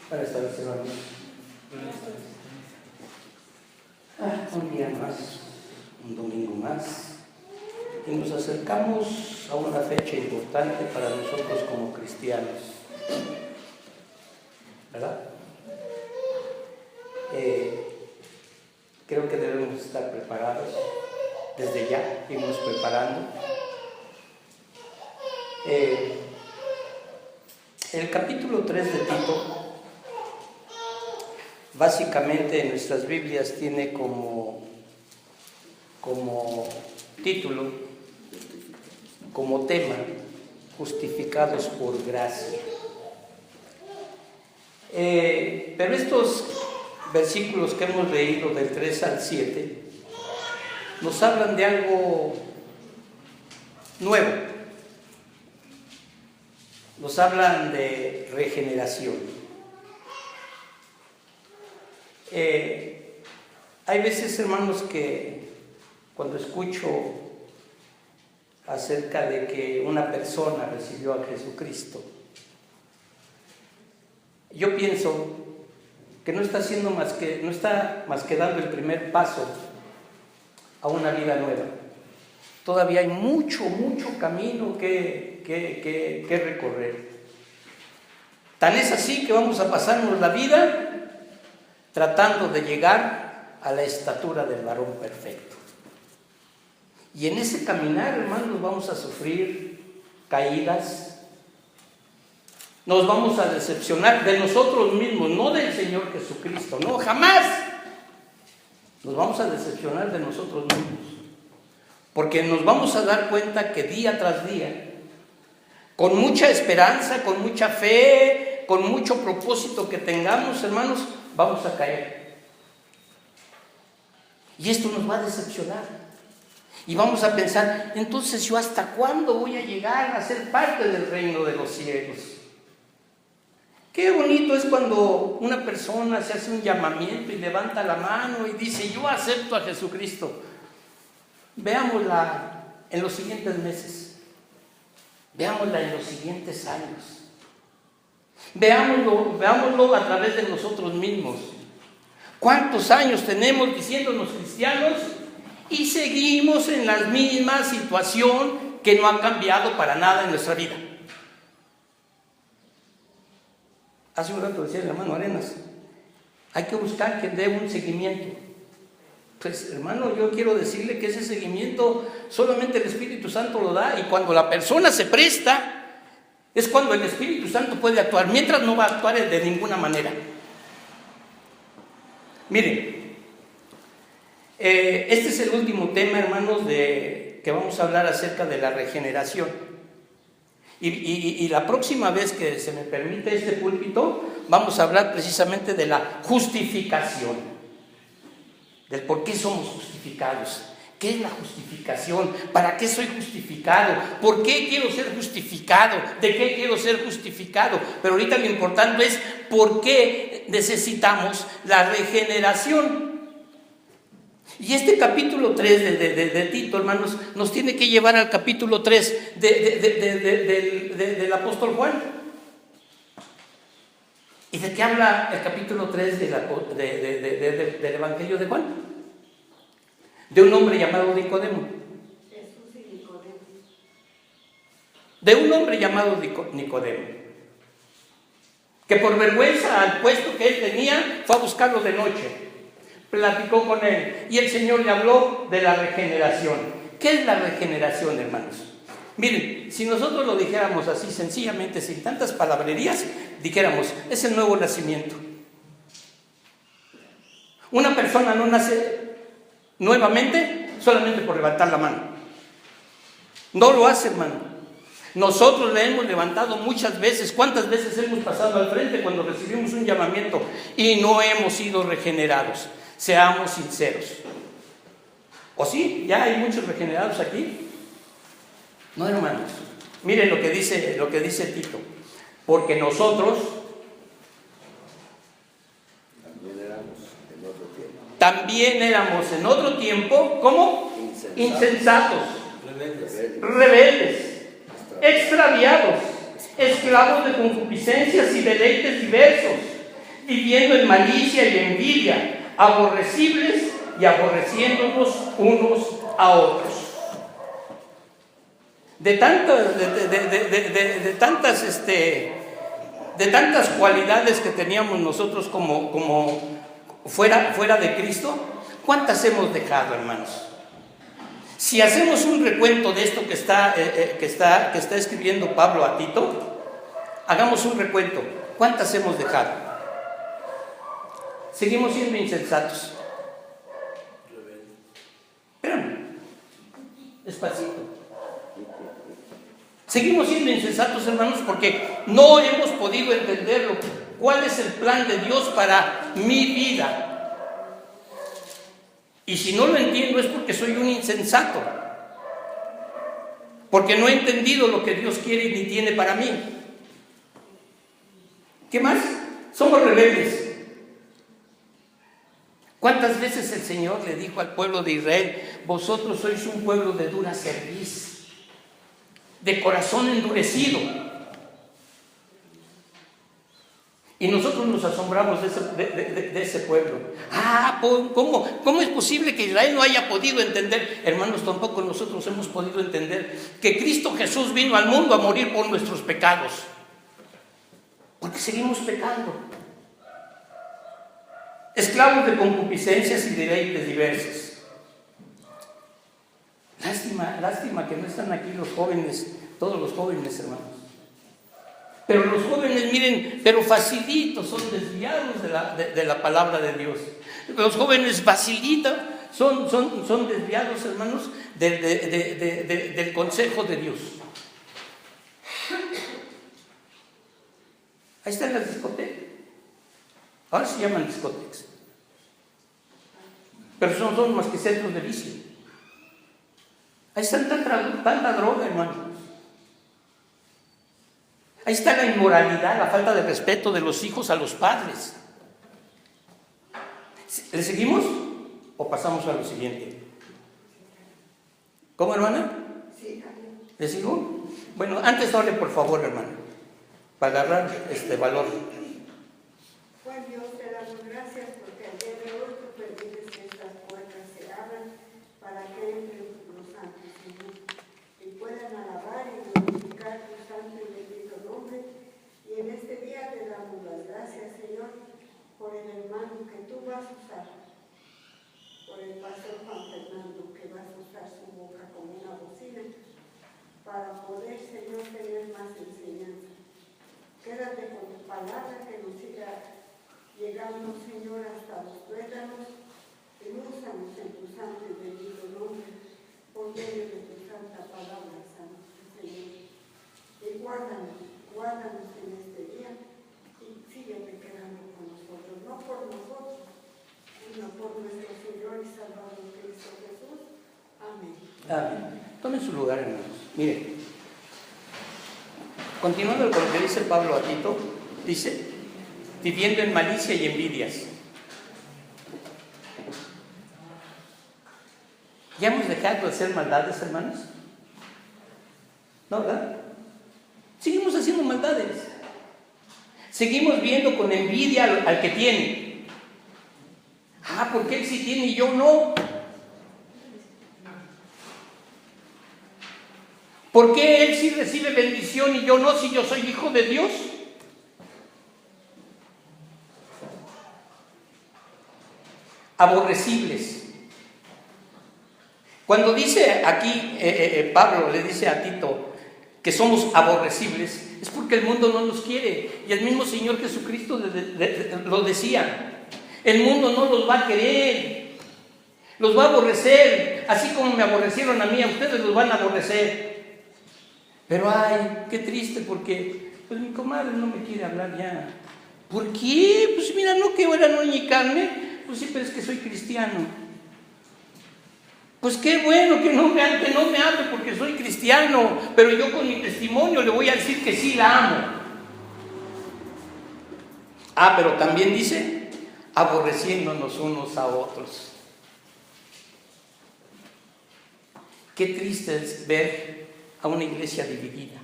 Buenas tardes, hermanos. Un día más, un domingo más, y nos acercamos a una fecha importante para nosotros como cristianos, ¿verdad? Creo que debemos estar preparados, desde ya irnos preparando. El capítulo 3 de Tito, básicamente en nuestras Biblias tiene como título, como tema, justificados por gracia. Pero estos versículos que hemos leído del 3 al 7 nos hablan de algo nuevo, nos hablan de regeneración. Hay veces, hermanos, que cuando escucho acerca de que una persona recibió a Jesucristo, yo pienso que no está más que dando el primer paso a una vida nueva. Todavía hay mucho camino que recorrer. Tan es así que vamos a pasarnos la vida tratando de llegar a la estatura del varón perfecto. Y en ese caminar, hermanos, vamos a sufrir caídas, nos vamos a decepcionar de nosotros mismos, no del Señor Jesucristo, no, jamás. Nos vamos a decepcionar de nosotros mismos, porque nos vamos a dar cuenta que día tras día, con mucha esperanza, con mucha fe, con mucho propósito que tengamos, hermanos, vamos a caer. Y esto nos va a decepcionar. Y vamos a pensar, entonces yo hasta cuándo voy a llegar a ser parte del reino de los cielos. Qué bonito es cuando una persona se hace un llamamiento y levanta la mano y dice, yo acepto a Jesucristo. Veámosla en los siguientes meses. Veámosla en los siguientes años. Veámoslo a través de nosotros mismos. ¿Cuántos años tenemos diciéndonos cristianos y seguimos en la misma situación que no ha cambiado para nada en nuestra vida? Hace un rato decía el hermano Arenas, hay que buscar que dé un seguimiento. Pues hermano, yo quiero decirle que ese seguimiento solamente el Espíritu Santo lo da, y cuando la persona se presta es cuando el Espíritu Santo puede actuar, mientras no va a actuar de ninguna manera. Miren, este es el último tema, hermanos, que vamos a hablar acerca de la regeneración. Y la próxima vez que se me permite este púlpito, vamos a hablar precisamente de la justificación, del por qué somos justificados. ¿Qué es la justificación? ¿Para qué soy justificado? ¿Por qué quiero ser justificado? ¿De qué quiero ser justificado? Pero ahorita lo importante es por qué necesitamos la regeneración. Y este capítulo 3 de Tito, hermanos, nos tiene que llevar al capítulo 3 del apóstol Juan. ¿Y de qué habla el capítulo 3 del Evangelio de Juan? De un hombre llamado Nicodemo. Jesús y Nicodemo. De un hombre llamado Nicodemo, que por vergüenza al puesto que él tenía fue a buscarlo de noche, platicó con él y el Señor le habló de la regeneración. ¿Qué es la regeneración, hermanos? Miren, si nosotros lo dijéramos así sencillamente, sin tantas palabrerías, dijéramos, es el nuevo nacimiento. Una persona no nace nuevamente solamente por levantar la mano. No lo hace, hermano. Nosotros le hemos levantado muchas veces. ¿Cuántas veces hemos pasado al frente cuando recibimos un llamamiento y no hemos sido regenerados? Seamos sinceros. ¿O sí? ¿Ya hay muchos regenerados aquí? No, hermanos. Miren lo que dice Tito. Porque nosotros también éramos en otro tiempo, ¿cómo? Insensatos, rebeldes, extraviados, esclavos de concupiscencias y deleites diversos, viviendo en malicia y envidia, aborrecibles y aborreciéndonos unos a otros. De tantas cualidades que teníamos nosotros como fuera de Cristo, ¿cuántas hemos dejado, hermanos? Si hacemos un recuento de esto que está escribiendo Pablo a Tito, hagamos un recuento. ¿Cuántas hemos dejado? Seguimos siendo insensatos. Espérame, despacito. Seguimos siendo insensatos, hermanos, porque no hemos podido entenderlo. ¿Cuál es el plan de Dios para mi vida? Y si no lo entiendo es porque soy un insensato, porque no he entendido lo que Dios quiere ni tiene para mí. ¿Qué más? Somos rebeldes. ¿Cuántas veces el Señor le dijo al pueblo de Israel: vosotros sois un pueblo de dura cerviz, de corazón endurecido? Y nosotros nos asombramos de ese pueblo. ¿Cómo es posible que Israel no haya podido entender? Hermanos, tampoco nosotros hemos podido entender que Cristo Jesús vino al mundo a morir por nuestros pecados, porque seguimos pecando, esclavos de concupiscencias y deleites diversos. Lástima que no están aquí los jóvenes, todos los jóvenes, hermanos. Pero los jóvenes, miren, pero facilitos son desviados de la palabra de Dios. Los jóvenes facilitos son desviados, hermanos, del consejo de Dios. Ahí están las discotecas. Ahora se llaman discotecas, pero no son más que centros de vicio. Ahí está tanta droga, hermano. Ahí está la inmoralidad, la falta de respeto de los hijos a los padres. ¿Le seguimos o pasamos a lo siguiente? ¿Cómo, hermana? Sí. ¿Le sigo? Bueno, antes ore, por favor, hermana, para agarrar este valor. Juan, Dios, te damos gracias porque al día de hoy tú permites que estas puertas se abran para que entren los santos, Señor, y puedan alabar y glorificar tu santo y bendito nombre. Y en este día te damos las gracias, Señor, por el hermano que tú vas a usar, por el pastor Juan Fernando, que vas a usar su boca como una bocina para poder, Señor, tener más enseñanza. Quédate con tu palabra que nos siga llegando, Señor, hasta los tuétanos, y úsanos en tu santo y bendito nombre, por medio de tu santa palabra, Santo Señor. Y guárdanos en este día, y síguete quedando con nosotros, no por nosotros, sino por nuestro Señor y Salvador Cristo Jesús. Amén. Amén. Tomen su lugar, hermanos. Miren, continuando con lo que dice Pablo a Tito, dice: viviendo en malicia y envidias. ¿Ya hemos dejado de hacer maldades, hermanos? ¿No, verdad? Seguimos haciendo maldades. Seguimos viendo con envidia al que tiene. Porque él sí tiene y yo no. ¿Por qué él sí recibe bendición y yo no, si yo soy hijo de Dios? Aborrecibles. Cuando dice aquí, Pablo le dice a Tito que somos aborrecibles, es porque el mundo no nos quiere. Y el mismo Señor Jesucristo lo decía: el mundo no los va a querer, los va a aborrecer, así como me aborrecieron a mí, a ustedes los van a aborrecer. Pero ay, qué triste, porque pues mi comadre no me quiere hablar ya. ¿Por qué? Pues mira, no que ahora no ni carne, pues sí, pero es que soy cristiano. Pues qué bueno que no me hable porque soy cristiano, pero yo con mi testimonio le voy a decir que sí la amo. Pero también dice, aborreciéndonos unos a otros. Qué triste es ver a una iglesia dividida.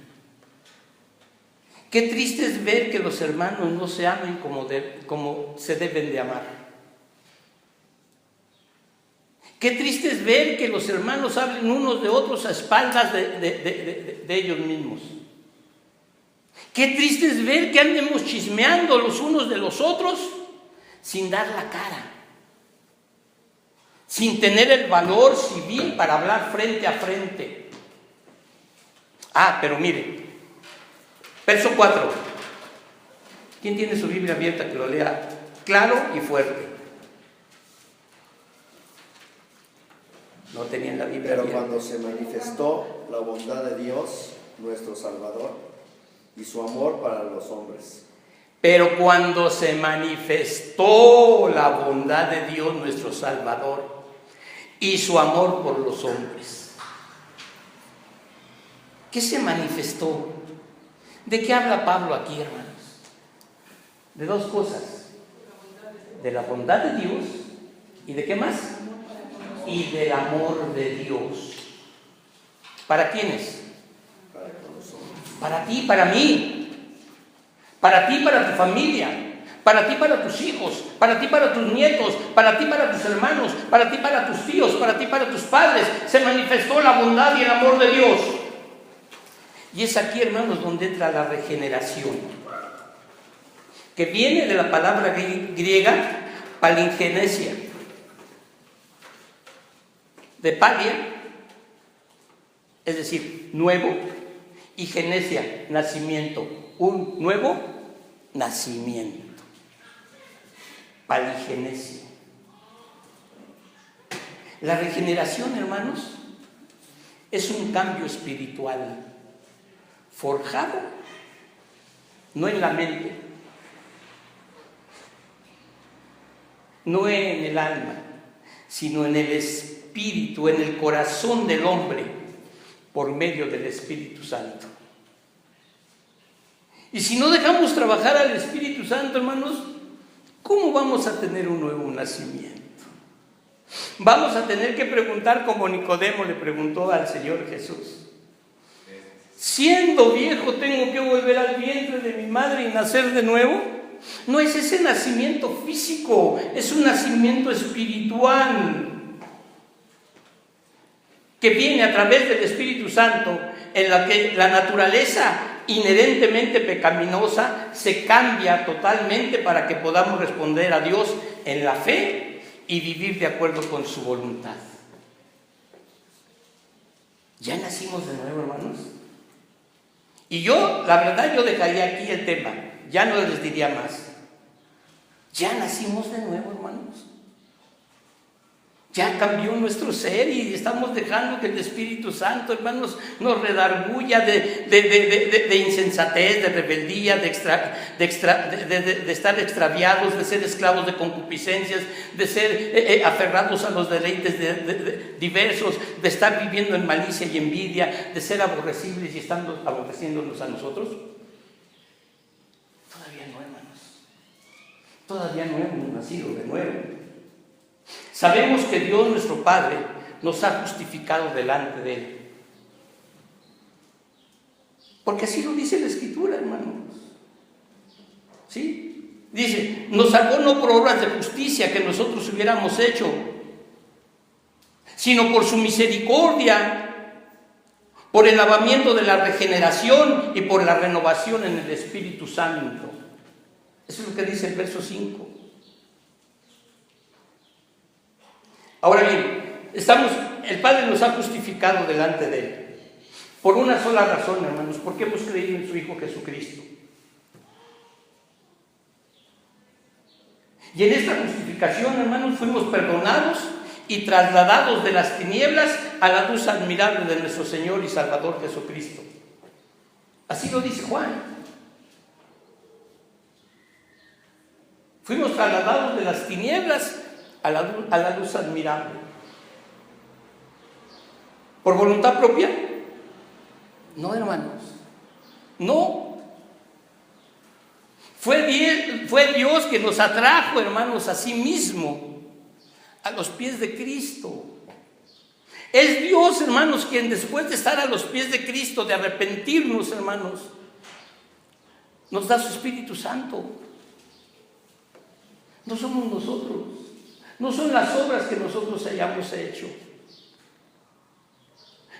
Qué triste es ver que los hermanos no se amen como se deben de amar. Qué triste es ver que los hermanos hablen unos de otros a espaldas de ellos mismos. Qué triste es ver que andemos chismeando los unos de los otros sin dar la cara, sin tener el valor civil para hablar frente a frente. Pero mire, verso 4. ¿Quién tiene su Biblia abierta que lo lea claro y fuerte? No tenían la Biblia Pero abierta. cuando se manifestó la bondad de Dios, nuestro Salvador, y su amor para los hombres. Pero cuando se manifestó la bondad de Dios, nuestro Salvador, y su amor por los hombres. ¿Qué se manifestó? ¿De qué habla Pablo aquí, hermanos? De dos cosas. De la bondad de Dios. ¿Y de qué más? Y del amor de Dios. ¿Para quiénes? Para ti, para mí. Para ti, para tu familia. Para ti, para tus hijos. Para ti, para tus nietos. Para ti, para tus hermanos. Para ti, para tus tíos. Para ti, para tus padres. Se manifestó la bondad y el amor de Dios. Y es aquí, hermanos, donde entra la regeneración, que viene de la palabra griega palingenesia, de palia, es decir, nuevo, y genesia, nacimiento, un nuevo nacimiento. Palingenesia. La regeneración, hermanos, es un cambio espiritual forjado, no en la mente, no en el alma, sino en el espíritu, en el corazón del hombre, por medio del Espíritu Santo. Y si no dejamos trabajar al Espíritu Santo, hermanos, ¿cómo vamos a tener un nuevo nacimiento? Vamos a tener que preguntar como Nicodemo le preguntó al Señor Jesús. Siendo viejo, ¿tengo que volver al vientre de mi madre y nacer de nuevo? No es ese nacimiento físico, es un nacimiento espiritual que viene a través del Espíritu Santo, en la que la naturaleza inherentemente pecaminosa se cambia totalmente para que podamos responder a Dios en la fe y vivir de acuerdo con su voluntad. ¿Ya nacimos de nuevo, hermanos? Y yo, la verdad, yo dejaría aquí el tema, ya no les diría más. ¿Ya nacimos de nuevo, hermanos? Ya cambió nuestro ser y estamos dejando que el Espíritu Santo, hermanos, nos redarguya de insensatez, de rebeldía, de estar extraviados, de ser esclavos de concupiscencias, de ser aferrados a los deleites diversos, de estar viviendo en malicia y envidia, de ser aborrecibles y estando aborreciéndonos a nosotros. Todavía no, hermanos. Todavía no hemos nacido de nuevo. Sabemos que Dios nuestro Padre nos ha justificado delante de Él. Porque así lo dice la Escritura, hermanos. ¿Sí? Dice, nos salvó no por obras de justicia que nosotros hubiéramos hecho, sino por su misericordia, por el lavamiento de la regeneración y por la renovación en el Espíritu Santo. Eso es lo que dice el verso 5. Ahora bien, el Padre nos ha justificado delante de Él por una sola razón, hermanos, porque hemos creído en su Hijo Jesucristo. Y en esta justificación, hermanos, fuimos perdonados y trasladados de las tinieblas a la luz admirable de nuestro Señor y Salvador Jesucristo. Así lo dice Juan. Fuimos trasladados de las tinieblas a la luz admirable. ¿Por voluntad propia? No, hermanos. No. Fue Dios que nos atrajo, hermanos, a sí mismo, a los pies de Cristo. Es Dios, hermanos, quien después de estar a los pies de Cristo, de arrepentirnos, hermanos, Nos da su Espíritu Santo. No somos nosotros. No son las obras que nosotros hayamos hecho.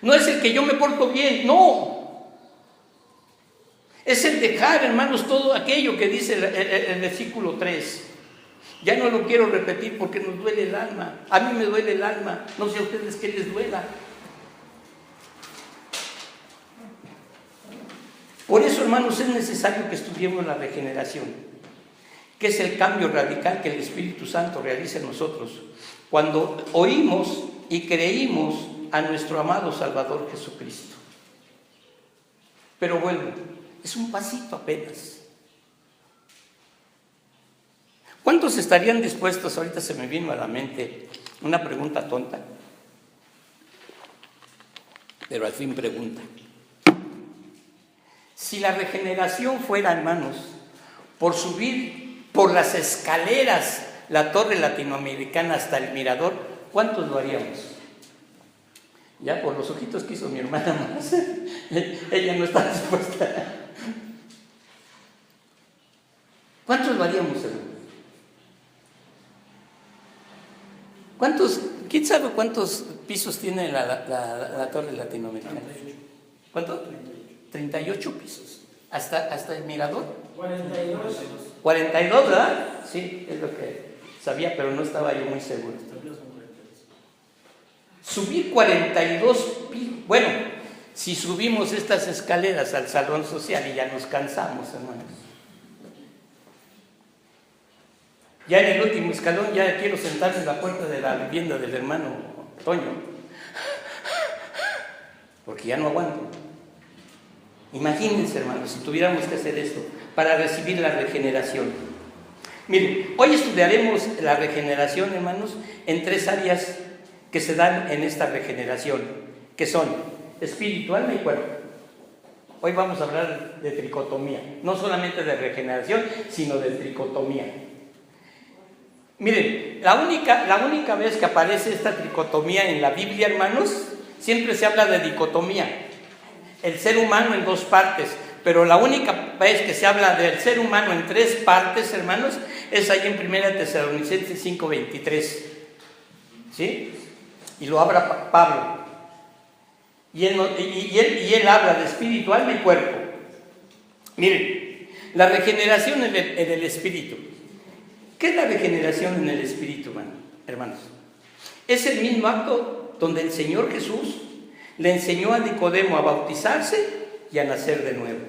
No es el que yo me porto bien, no. Es el dejar, hermanos, todo aquello que dice el versículo 3. Ya no lo quiero repetir porque nos duele el alma. A mí me duele el alma. No sé a ustedes qué les duela. Por eso, hermanos, es necesario que estudiemos la regeneración, que es el cambio radical que el Espíritu Santo realiza en nosotros cuando oímos y creímos a nuestro amado Salvador Jesucristo. Pero vuelvo, es un pasito apenas. ¿Cuántos estarían dispuestos? Ahorita se me vino a la mente una pregunta tonta, pero al fin pregunta. Si la regeneración fuera, hermanos, por subir por las escaleras la torre latinoamericana hasta el mirador, ¿cuántos lo haríamos? Ya por los ojitos que hizo mi hermana más, ella no está dispuesta. ¿Cuántos lo haríamos, hermano? ¿Cuántos? ¿Quién sabe cuántos pisos tiene la torre latinoamericana? ¿Cuánto? 38 pisos. ¿Hasta el mirador? 42. 42, ¿verdad? Sí, es lo que sabía, pero no estaba yo muy seguro. Subir 42 pisos. Bueno, si subimos estas escaleras al salón social y ya nos cansamos, hermanos. Ya en el último escalón ya quiero sentarme en la puerta de la vivienda del hermano Toño, porque ya no aguanto. Imagínense, hermanos, si tuviéramos que hacer esto para recibir la regeneración. Miren, hoy estudiaremos la regeneración, hermanos, en 3 áreas que se dan en esta regeneración, que son espíritu, alma y cuerpo. Hoy vamos a hablar de tricotomía, no solamente de regeneración, sino de tricotomía. Miren, la única vez que aparece esta tricotomía en la Biblia, hermanos, siempre se habla de dicotomía. El ser humano en 2 partes, pero la única vez que se habla del ser humano en 3 partes, hermanos, es ahí en 1 Tesalonicenses 5:23. ¿Sí? Y lo habla Pablo. Y él habla de espíritu, alma y cuerpo. Miren, la regeneración en el espíritu. ¿Qué es la regeneración en el espíritu, hermanos? Es el mismo acto donde el Señor Jesús le enseñó a Nicodemo a bautizarse y a nacer de nuevo.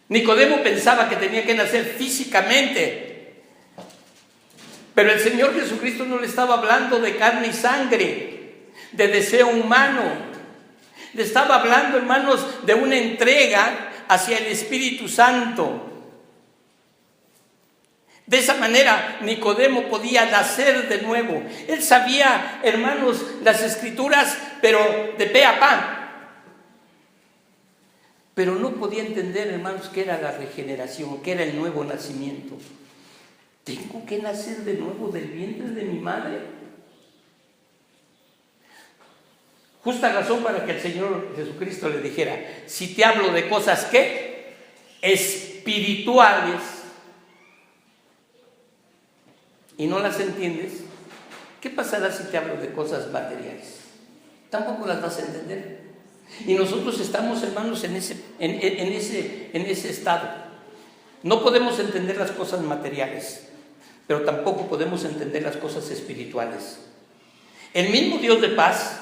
Nicodemo pensaba que tenía que nacer físicamente, pero el Señor Jesucristo no le estaba hablando de carne y sangre, de deseo humano. Le estaba hablando, hermanos, de una entrega hacia el Espíritu Santo. De esa manera Nicodemo podía nacer de nuevo. Él sabía, hermanos, las Escrituras, pero de pe a pa. Pero no podía entender, hermanos, qué era la regeneración, qué era el nuevo nacimiento. ¿Tengo que nacer de nuevo del vientre de mi madre? Justa razón para que el Señor Jesucristo le dijera: si te hablo de cosas, ¿qué? Espirituales, y no las entiendes, ¿qué pasará si te hablo de cosas materiales? Tampoco las vas a entender. Y nosotros estamos, hermanos, en ese estado. No podemos entender las cosas materiales, pero tampoco podemos entender las cosas espirituales. El mismo Dios de paz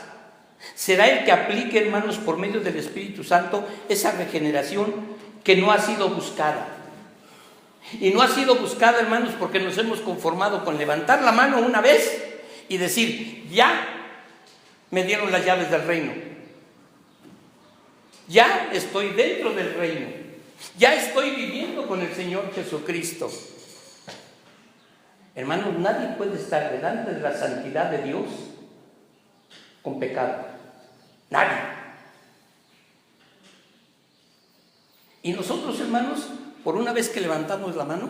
será el que aplique, hermanos, por medio del Espíritu Santo, esa regeneración que no ha sido buscada. Y no ha sido buscada, hermanos, porque nos hemos conformado con levantar la mano una vez y decir: ya me dieron las llaves del reino, ya estoy dentro del reino, ya estoy viviendo con el Señor Jesucristo. Hermanos, nadie puede estar delante de la santidad de Dios con pecado. Nadie. Y nosotros, hermanos, por una vez que levantamos la mano,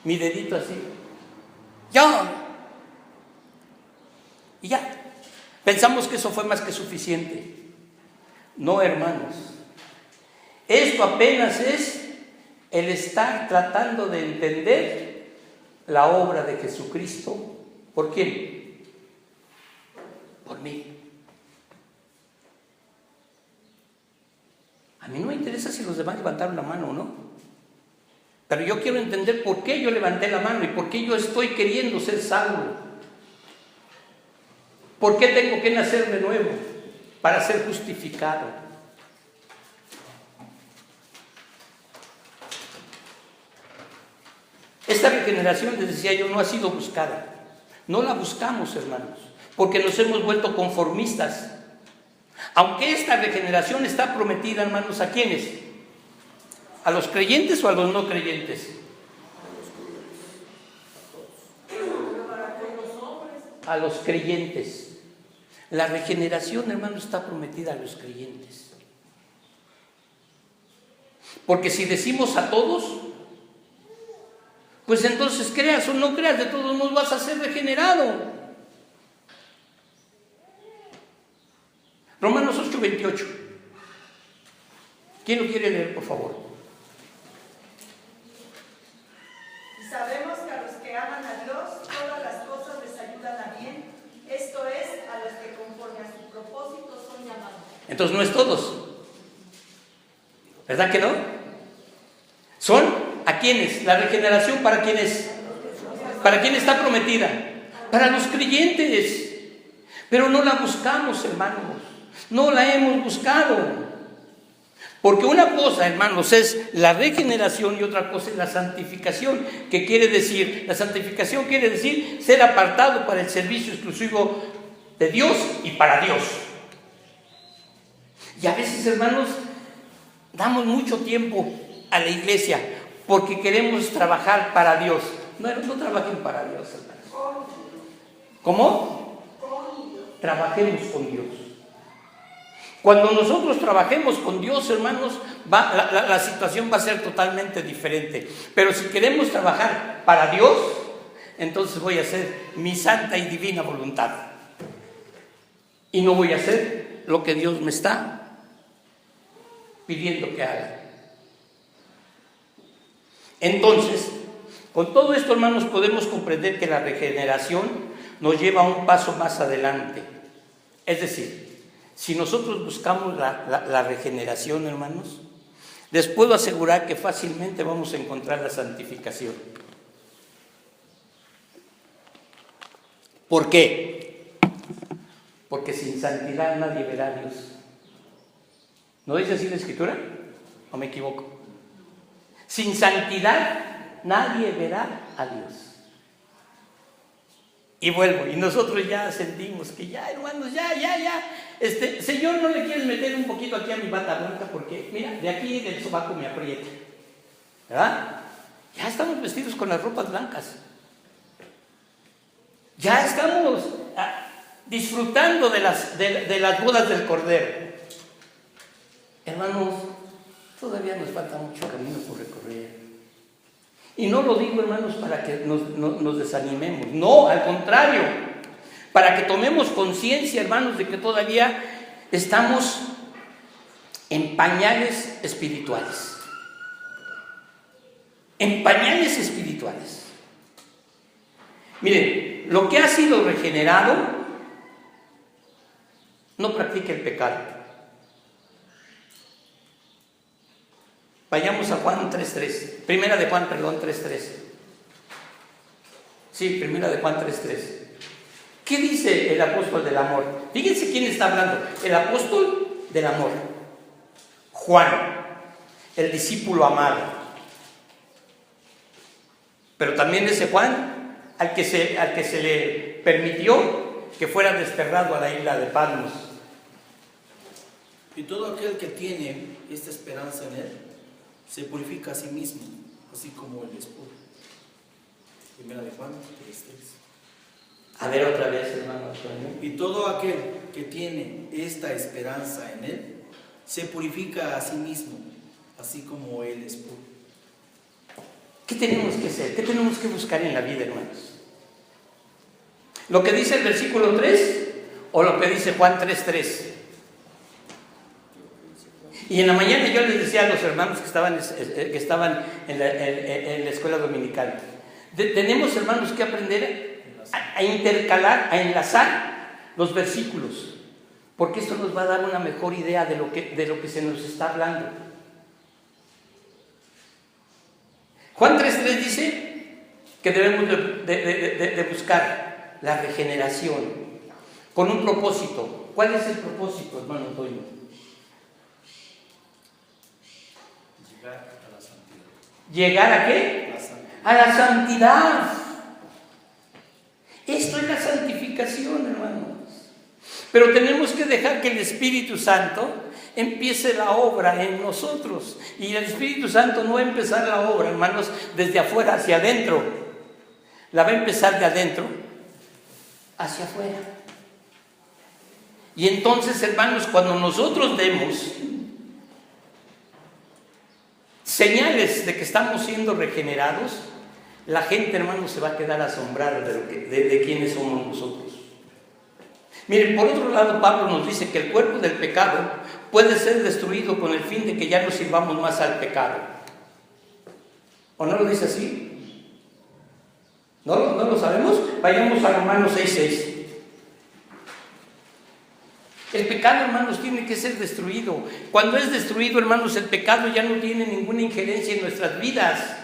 mi dedito así, ya, y ya, pensamos que eso fue más que suficiente. No, hermanos, Esto apenas es el estar tratando de entender la obra de Jesucristo. ¿Por quién? Por mí. A mí no me interesa si los demás levantaron la mano o no, pero yo quiero entender por qué yo levanté la mano y por qué yo estoy queriendo ser salvo. ¿Por qué tengo que nacer de nuevo? Para ser justificado. Esta regeneración, les decía yo, no ha sido buscada. No la buscamos, hermanos, porque nos hemos vuelto conformistas. Aunque esta regeneración está prometida, hermanos, ¿a quiénes? ¿A los creyentes o a los no creyentes? A los creyentes. La regeneración, hermanos, está prometida a los creyentes. Porque si decimos a todos, pues entonces creas o no creas, de todos modos vas a ser regenerado. Romanos 8:28. ¿Quién lo quiere leer, por favor? Y sabemos que a los que aman a Dios, todas las cosas les ayudan a bien. Esto es, a los que conforme a su propósito son llamados. Entonces no es todos. ¿Verdad que no? ¿Son a quiénes? La regeneración, ¿para quiénes? ¿Para quién está prometida? Para los creyentes. Pero no la buscamos, hermanos. No la hemos buscado. Porque una cosa, hermanos, es la regeneración y otra cosa es la santificación. ¿Qué quiere decir? La santificación quiere decir ser apartado para el servicio exclusivo de Dios y para Dios. Y a veces, hermanos, damos mucho tiempo a la iglesia porque queremos trabajar para Dios. No trabajen para Dios, hermanos. ¿Cómo? Trabajemos con Dios. Cuando nosotros trabajemos con Dios, hermanos, la situación va a ser totalmente diferente. Pero si queremos trabajar para Dios, entonces voy a hacer mi santa y divina voluntad. Y no voy a hacer lo que Dios me está pidiendo que haga. Entonces, con todo esto, hermanos, podemos comprender que la regeneración nos lleva a un paso más adelante. Es decir, si nosotros buscamos la regeneración, hermanos, les puedo asegurar que fácilmente vamos a encontrar la santificación. ¿Por qué? Porque sin santidad nadie verá a Dios. ¿No dice así la Escritura? ¿O me equivoco? Sin santidad nadie verá a Dios. Y vuelvo, y nosotros ya sentimos que ya, hermanos, ya. Señor, ¿no le quieres meter un poquito aquí a mi bata blanca? Porque, mira, de aquí del sobaco me aprieta. ¿Verdad? Ya estamos vestidos con las ropas blancas. Ya estamos disfrutando de las bodas del Cordero. Hermanos, todavía nos falta mucho camino por recorrer. Y no lo digo, hermanos, para que nos desanimemos. No, al contrario, para que tomemos conciencia, hermanos, de que todavía estamos en pañales espirituales. En pañales espirituales. Miren, lo que ha sido regenerado no practica el pecado. Vayamos a Juan 3:3. Primera de Juan 3:3. Sí, primera de Juan 3:3. ¿Qué dice el apóstol del amor? Fíjense quién está hablando. El apóstol del amor. Juan, el discípulo amado. Pero también ese Juan al que se le permitió que fuera desterrado a la isla de Patmos. Y todo aquel que tiene esta esperanza en él se purifica a sí mismo, así como él es puro. Primera de Juan 3:3. A ver otra vez, hermano Antonio. Y todo aquel que tiene esta esperanza en él se purifica a sí mismo, así como él es puro. ¿Qué tenemos que hacer? ¿Qué tenemos que buscar en la vida, hermanos? ¿Lo que dice el versículo 3 o lo que dice Juan 3:3? Y en la mañana yo les decía a los hermanos que estaban en la escuela dominical, tenemos, hermanos, que aprender a intercalar, a enlazar los versículos, porque esto nos va a dar una mejor idea de lo que se nos está hablando. Juan 3:3 dice que debemos de buscar la regeneración con un propósito. ¿Cuál es el propósito, hermano Antonio? Llegar a la santidad. ¿Llegar a qué? La santidad. A la santidad. Esto es la santificación, hermanos. Pero tenemos que dejar que el Espíritu Santo empiece la obra en nosotros. Y el Espíritu Santo no va a empezar la obra, hermanos, desde afuera hacia adentro. La va a empezar de adentro hacia afuera. Y entonces, hermanos, cuando nosotros demos señales de que estamos siendo regenerados, la gente, hermanos, se va a quedar asombrada de quiénes somos nosotros. Miren, por otro lado, Pablo nos dice que el cuerpo del pecado puede ser destruido con el fin de que ya no sirvamos más al pecado. ¿O no lo dice así? ¿No lo sabemos? Vayamos a Romanos 6:6. El pecado, hermanos, tiene que ser destruido. Cuando es destruido, hermanos, el pecado ya no tiene ninguna injerencia en nuestras vidas.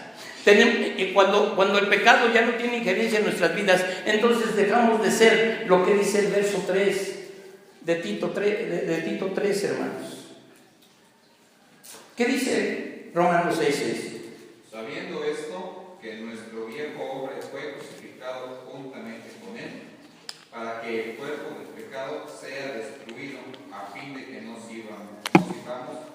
Cuando el pecado ya no tiene injerencia en nuestras vidas, entonces dejamos de ser lo que dice el verso 3 de Tito 3, hermanos. ¿Qué dice Romanos 6:6? Sabiendo esto, que nuestro viejo hombre fue crucificado juntamente con él, para que el cuerpo del pecado sea destruido, a fin de que no sirvamos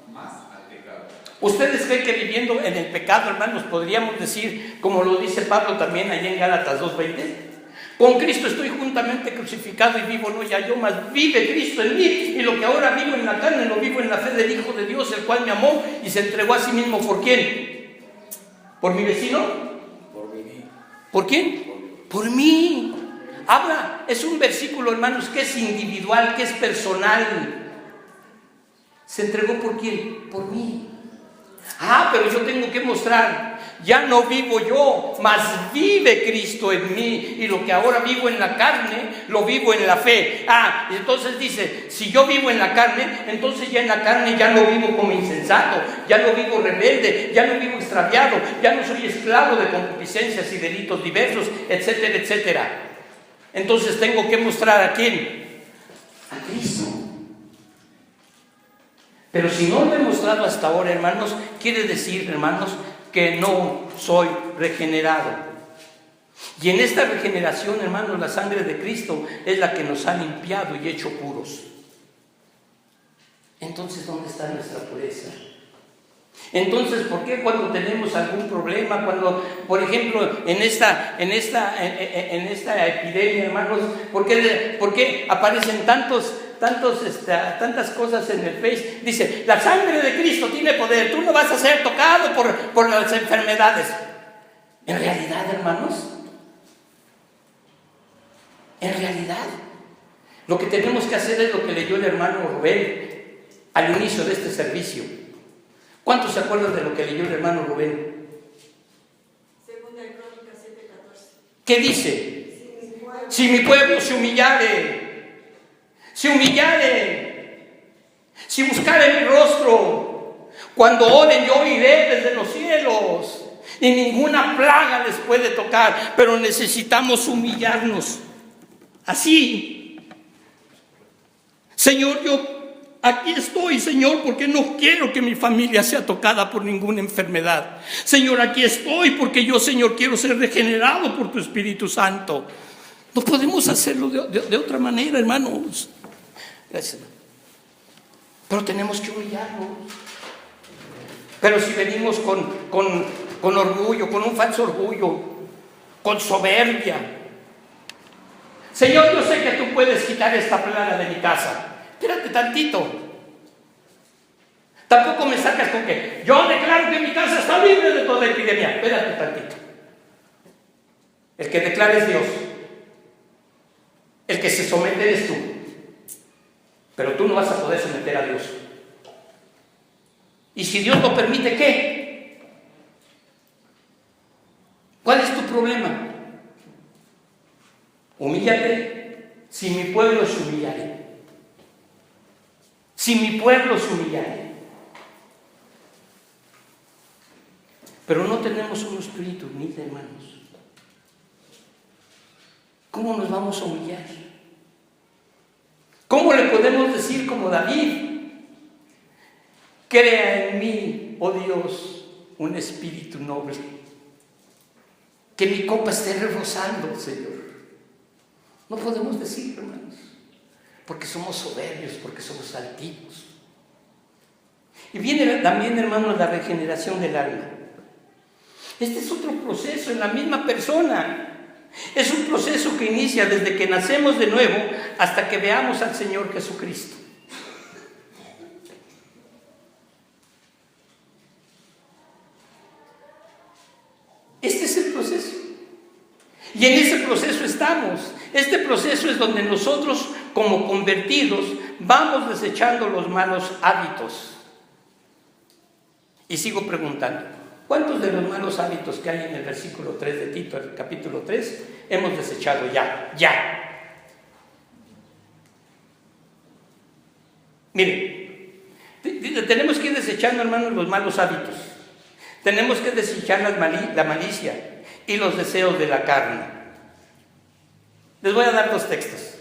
más al pecado. ¿Ustedes creen que viviendo en el pecado, hermanos, podríamos decir, como lo dice Pablo también allá en Gálatas 2:20? Con Cristo estoy juntamente crucificado y vivo no ya yo, mas vive Cristo en mí, y lo que ahora vivo en la carne lo vivo en la fe del Hijo de Dios, el cual me amó y se entregó a sí mismo. ¿Por quién? ¿Por mi vecino? Por mí. ¿Por quién? Por mí. Habla, es un versículo, hermanos, que es individual, que es personal. ¿Se entregó por quién? Por mí. Pero yo tengo que mostrar, ya no vivo yo, mas vive Cristo en mí, y lo que ahora vivo en la carne, lo vivo en la fe. Entonces dice, si yo vivo en la carne, entonces ya en la carne ya no vivo como insensato, ya no vivo rebelde, ya no vivo extraviado, ya no soy esclavo de concupiscencias y delitos diversos, etcétera, etcétera. Entonces tengo que mostrar ¿a quién? A Cristo. Pero si no lo he mostrado hasta ahora, hermanos, quiere decir, hermanos, que no soy regenerado. Y en esta regeneración, hermanos, la sangre de Cristo es la que nos ha limpiado y hecho puros. Entonces, ¿dónde está nuestra pureza? Entonces, ¿por qué cuando tenemos algún problema, cuando, por ejemplo, en esta epidemia, hermanos, ¿por qué aparecen tantas cosas en el Face? Dice, la sangre de Cristo tiene poder, tú no vas a ser tocado por las enfermedades. En realidad, hermanos, lo que tenemos que hacer es lo que leyó el hermano Rubén al inicio de este servicio. ¿Cuántos se acuerdan de lo que leyó el hermano Rubén? Segunda de Crónicas 7:14. ¿Qué dice? Si mi pueblo se humillare, si buscare mi rostro, cuando oren yo iré desde los cielos, y ninguna plaga les puede tocar, pero necesitamos humillarnos. Así. Señor, yo aquí estoy, Señor, porque no quiero que mi familia sea tocada por ninguna enfermedad. Señor, aquí estoy porque yo, Señor, quiero ser regenerado por tu Espíritu Santo. No podemos hacerlo de otra manera, hermanos. Gracias. Pero tenemos que humillarnos. Pero si venimos con orgullo, con un falso orgullo, con soberbia. Señor, yo sé que tú puedes quitar esta plaga de mi casa. Espérate tantito. Tampoco me sacas con que yo declaro que mi casa está libre de toda epidemia. Espérate tantito. El que declara es Dios. El que se somete eres tú. Pero tú no vas a poder someter a Dios. Y si Dios lo permite, ¿qué? ¿Cuál es tu problema? Humíllate. Si mi pueblo se humillare. Si mi pueblo se humillare. Pero no tenemos un espíritu humilde, hermanos. ¿Cómo nos vamos a humillar? ¿Cómo le podemos decir como David? Crea en mí, oh Dios, un espíritu noble. Que mi copa esté rebosando, Señor. No podemos decir, hermanos, porque somos soberbios, porque somos altivos. Y viene también, hermanos, la regeneración del alma. Este es otro proceso en la misma persona. Es un proceso que inicia desde que nacemos de nuevo hasta que veamos al Señor Jesucristo. Este es el proceso. Y en ese proceso estamos. Este proceso es donde nosotros, como convertidos, vamos desechando los malos hábitos. Y sigo preguntando, ¿cuántos de los malos hábitos que hay en el versículo 3 de Tito, el capítulo 3, hemos desechado ya? Miren, tenemos que ir desechando, hermanos, los malos hábitos. Tenemos que desechar la malicia y los deseos de la carne. Les voy a dar 2 textos.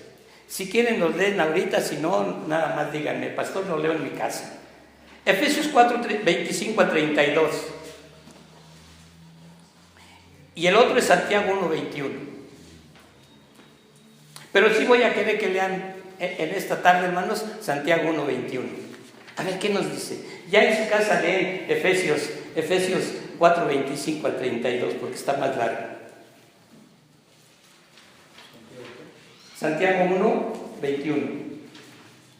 Si quieren los leen ahorita, si no, nada más díganme, pastor, lo leo en mi casa. Efesios 4, 25 a 32. Y el otro es Santiago 1, 21. Pero sí voy a querer que lean en esta tarde, hermanos, Santiago 1, 21. A ver, ¿qué nos dice? Ya en su casa leen Efesios 4, 25 al 32, porque está más largo. Santiago 1, 21.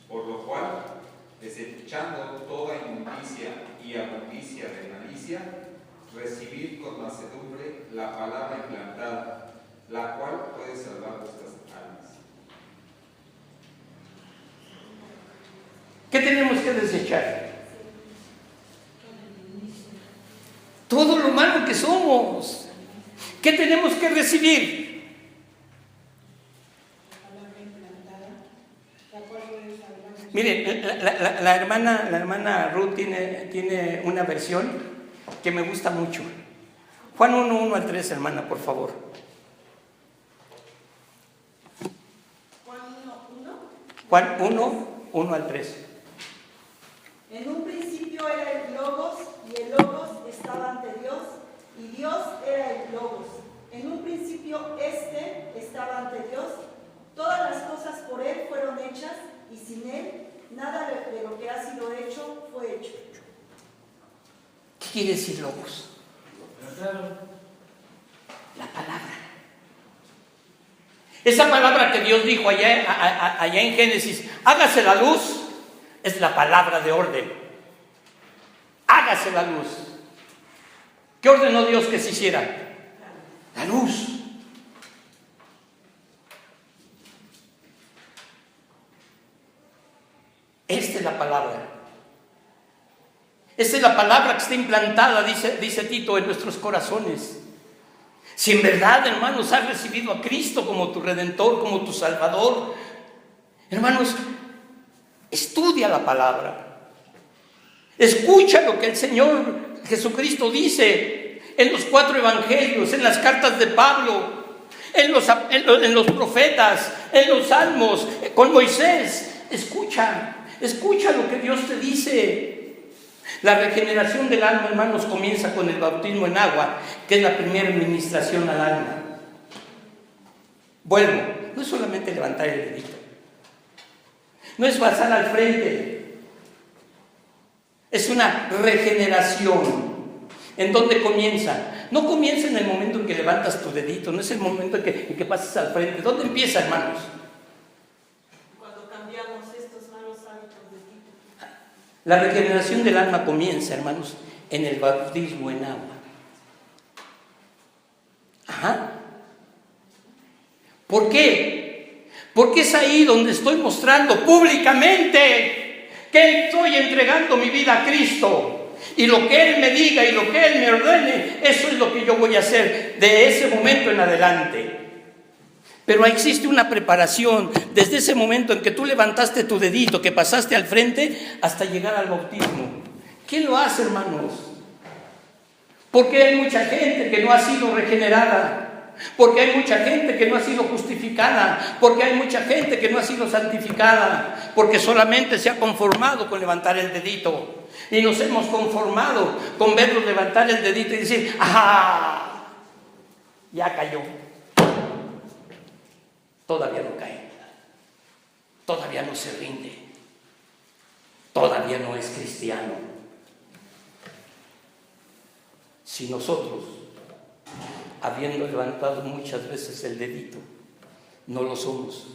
Por lo cual, desechando toda inmundicia y abundicia de malicia, recibid con mansedumbre la palabra implantada, la cual puede salvar vuestras almas. ¿Qué tenemos que desechar? Todo lo malo que somos. ¿Qué tenemos que recibir? Miren, la hermana Ruth tiene una versión que me gusta mucho. Juan 1, 1 al 3, hermana, por favor. Juan 1, 1 al 3. En un principio era el Logos, y el Logos estaba ante Dios, y Dios era el Logos. En un principio estaba ante Dios. Todas las cosas por Él fueron hechas, y sin Él nada de lo que ha sido hecho fue hecho. ¿Qué quiere decir Logos? La palabra. Esa palabra que Dios dijo allá en Génesis, hágase la luz, es la palabra de orden. Hágase la luz. ¿Qué ordenó Dios que se hiciera? La luz. Esta es la palabra. Esta es la palabra que está implantada, dice Tito, en nuestros corazones. Si en verdad, hermanos, has recibido a Cristo como tu Redentor, como tu Salvador, hermanos, estudia la palabra. Escucha lo que el Señor Jesucristo dice en los 4 evangelios, en las cartas de Pablo, en los profetas, en los salmos, con Moisés. Escucha lo que Dios te dice. La regeneración del alma, hermanos, comienza con el bautismo en agua, que es la primera administración al alma. Vuelvo, no es solamente levantar el dedito, no es pasar al frente, es una regeneración. ¿En dónde comienza? No comienza en el momento en que levantas tu dedito, no es el momento en que pasas al frente. ¿Dónde empieza, hermanos? La regeneración del alma comienza, hermanos, en el bautismo en agua. Ajá. ¿Por qué? Porque es ahí donde estoy mostrando públicamente que estoy entregando mi vida a Cristo. Y lo que Él me diga y lo que Él me ordene, eso es lo que yo voy a hacer de ese momento en adelante. Pero existe una preparación desde ese momento en que tú levantaste tu dedito, que pasaste al frente, hasta llegar al bautismo. ¿Quién lo hace, hermanos? Porque hay mucha gente que no ha sido regenerada. Porque hay mucha gente que no ha sido justificada, porque hay mucha gente que no ha sido santificada, porque solamente se ha conformado con levantar el dedito. Y nos hemos conformado con verlos levantar el dedito y decir, ¡ah! Ya cayó. Todavía no cae, todavía no se rinde, todavía no es cristiano. Si nosotros, habiendo levantado muchas veces el dedito, no lo somos,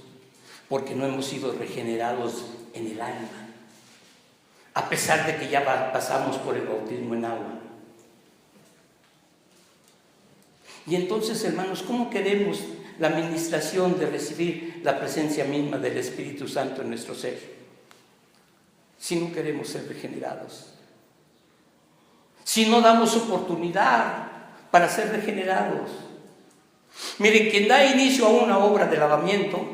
porque no hemos sido regenerados en el alma, a pesar de que ya pasamos por el bautismo en agua. Y entonces, hermanos, ¿cómo queremos la administración de recibir la presencia misma del Espíritu Santo en nuestro ser, si no queremos ser regenerados? Si no damos oportunidad para ser regenerados. Miren, quien da inicio a una obra de lavamiento,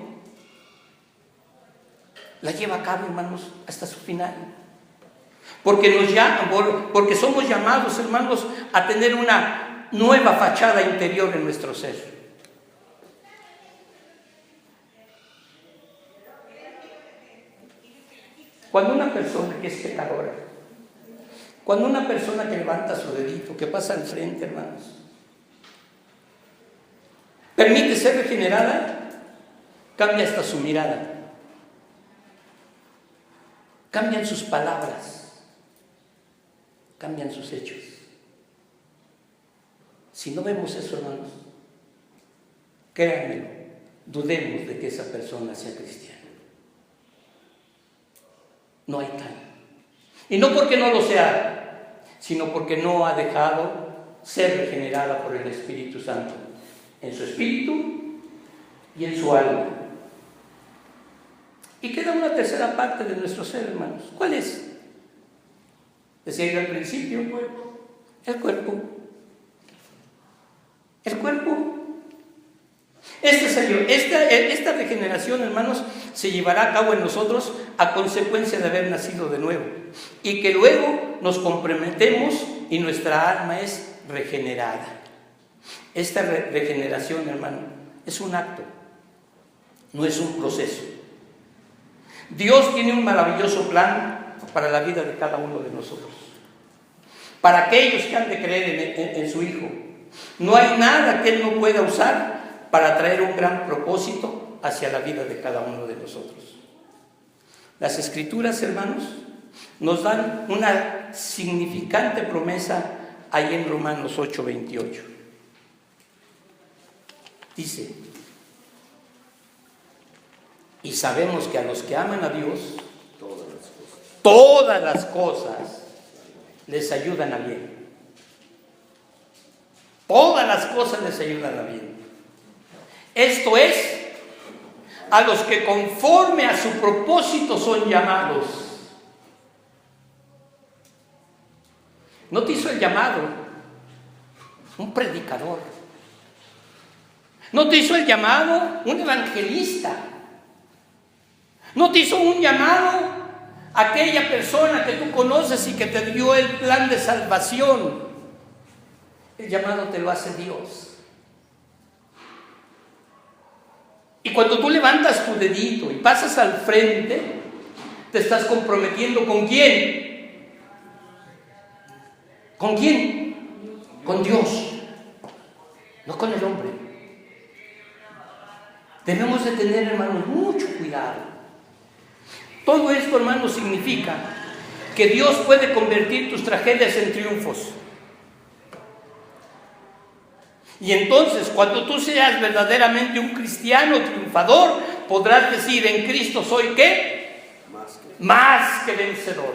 la lleva a cabo, hermanos, hasta su final. Porque somos llamados, hermanos, a tener una nueva fachada interior en nuestro ser. Cuando una persona que es pecadora, cuando una persona que levanta su dedito, que pasa al frente, hermanos, permite ser regenerada, cambia hasta su mirada, cambian sus palabras, cambian sus hechos. Si no vemos eso, hermanos, créanmelo, dudemos de que esa persona sea cristiana. No hay tal. Y no porque no lo sea, sino porque no ha dejado ser regenerada por el Espíritu Santo, en su espíritu y en su alma. Y queda una tercera parte de nuestro ser, hermanos. ¿Cuál es? Decía yo al principio, el cuerpo. El cuerpo. Esta regeneración, hermanos, se llevará a cabo en nosotros a consecuencia de haber nacido de nuevo, y que luego nos comprometemos y nuestra alma es regenerada. Esta regeneración, hermano, es un acto, no es un proceso. Dios tiene un maravilloso plan para la vida de cada uno de nosotros, para aquellos que han de creer en su Hijo. No hay nada que Él no pueda usar para traer un gran propósito hacia la vida de cada uno de nosotros. Las Escrituras, hermanos, nos dan una significante promesa ahí en Romanos 8:28. Dice: y sabemos que a los que aman a Dios, todas las cosas les ayudan a bien. Todas las cosas les ayudan a bien. Esto es, a los que conforme a su propósito son llamados. ¿No te hizo el llamado un predicador? ¿No te hizo el llamado un evangelista? ¿No te hizo un llamado aquella persona que tú conoces y que te dio el plan de salvación? El llamado te lo hace Dios. Y cuando tú levantas tu dedito y pasas al frente, te estás comprometiendo ¿con quién? ¿Con quién? Con Dios, no con el hombre. Debemos de tener, hermanos, mucho cuidado. Todo esto, hermanos, significa que Dios puede convertir tus tragedias en triunfos. Y entonces, cuando tú seas verdaderamente un cristiano triunfador, podrás decir: en Cristo soy ¿qué? Más que vencedor.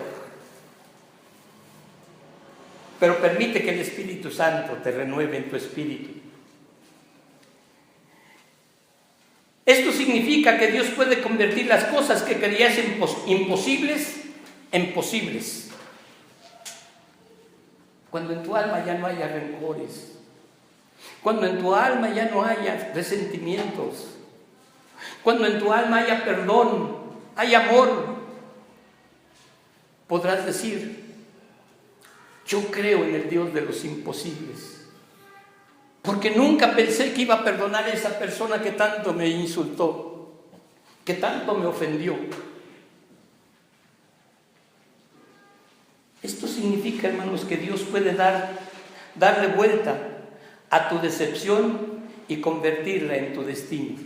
Pero permite que el Espíritu Santo te renueve en tu espíritu. Esto significa que Dios puede convertir las cosas que creías imposibles en posibles. Cuando en tu alma ya no haya rencores, cuando en tu alma ya no haya resentimientos, cuando en tu alma haya perdón, haya amor, podrás decir: yo creo en el Dios de los imposibles, porque nunca pensé que iba a perdonar a esa persona que tanto me insultó, que tanto me ofendió. Esto significa, hermanos, que Dios puede darle vuelta a tu decepción y convertirla en tu destino.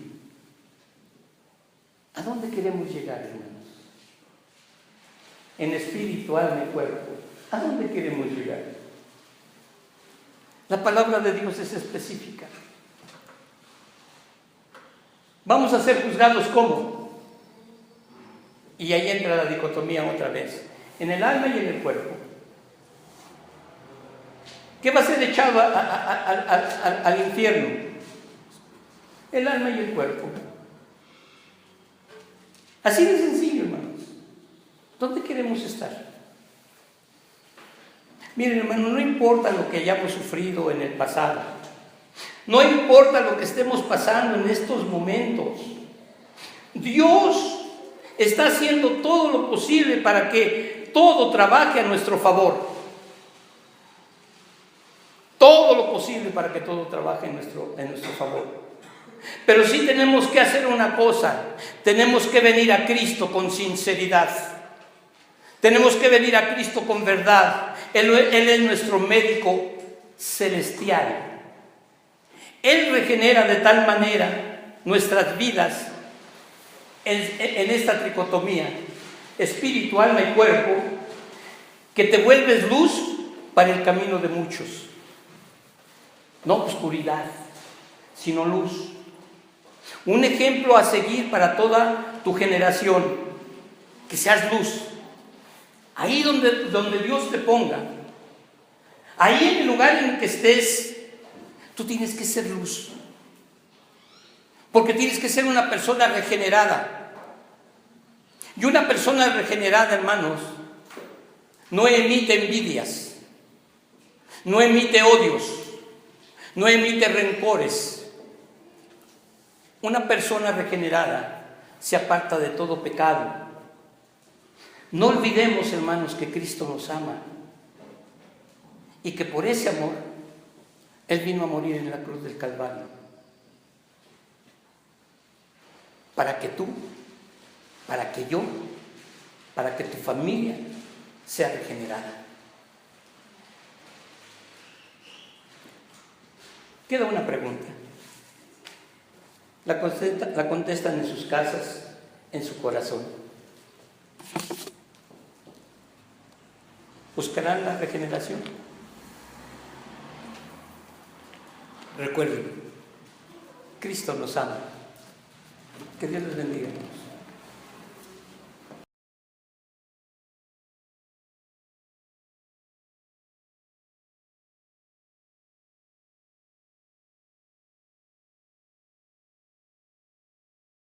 ¿A dónde queremos llegar, hermanos? En espíritu, alma y cuerpo. ¿A dónde queremos llegar? La palabra de Dios es específica. Vamos a ser juzgados ¿cómo? Y ahí entra la dicotomía otra vez. En el alma y en el cuerpo. ¿Qué va a ser echado al infierno? El alma y el cuerpo. Así de sencillo, hermanos. ¿Dónde queremos estar? Miren, hermanos, no importa lo que hayamos sufrido en el pasado. No importa lo que estemos pasando en estos momentos. Dios está haciendo todo lo posible para que todo trabaje a nuestro favor. Todo lo posible para que todo trabaje en nuestro favor. Pero sí tenemos que hacer una cosa. Tenemos que venir a Cristo con sinceridad. Tenemos que venir a Cristo con verdad. Él es nuestro médico celestial. Él regenera de tal manera nuestras vidas en esta tricotomía, espíritu, alma y cuerpo, que te vuelves luz para el camino de muchos. No oscuridad, sino luz. Un ejemplo a seguir para toda tu generación. Que seas luz. Ahí donde Dios te ponga. Ahí en el lugar en el que estés, tú tienes que ser luz. Porque tienes que ser una persona regenerada. Y una persona regenerada, hermanos, no emite envidias, no emite odios, no emite rencores. Una persona regenerada se aparta de todo pecado. No olvidemos, hermanos, que Cristo nos ama y que por ese amor Él vino a morir en la cruz del Calvario. Para que tú, para que yo, para que tu familia sea regenerada. Queda una pregunta. La contestan en sus casas, en su corazón. ¿Buscarán la regeneración? Recuerden, Cristo nos ama. Que Dios les bendiga.